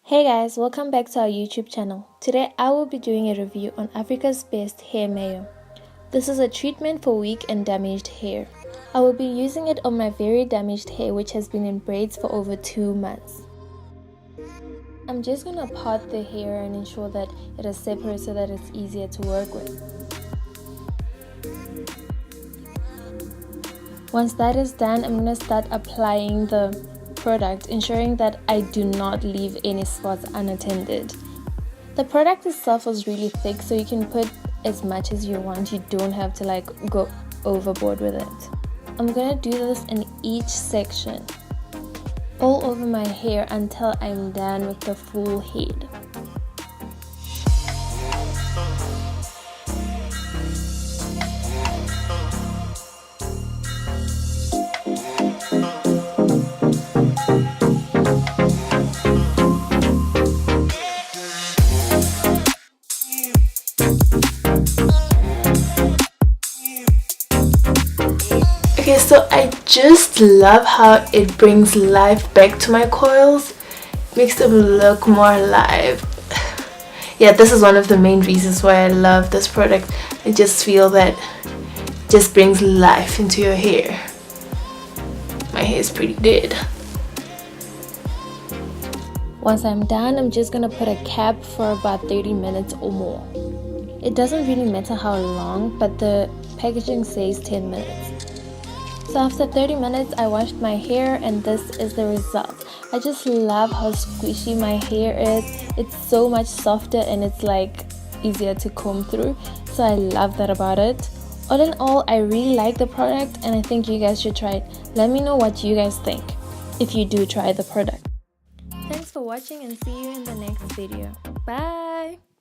Hey guys, welcome back to our YouTube channel. Today I will be doing a review on Africa's best hair mayo. This is a treatment for weak and damaged hair. I will be using it on my very damaged hair which has been in braids for over 2 months. I'm just gonna part the hair and ensure that it is separate so that it's easier to work with. Once that is done, I'm gonna start applying the product, ensuring that I do not leave any spots unattended. The product itself is really thick, so you can put as much as you want. You don't have to go overboard with it. I'm gonna do this in each section, all over my hair until I'm done with the full head. Okay, so I just love how it brings life back to my coils, makes them look more alive. Yeah, this is one of the main reasons why I love this product. I just feel that it just brings life into your hair. My hair is pretty dead. Once I'm done, I'm just gonna put a cap for about 30 minutes or more. It doesn't really matter how long, but the packaging says 10 minutes. So after 30 minutes, I washed my hair and this is the result. I just love how squishy my hair is. It's so much softer and it's easier to comb through. So I love that about it. All in all, I really like the product and I think you guys should try it. Let me know what you guys think if you do try the product. Thanks for watching and see you in the next video. Bye!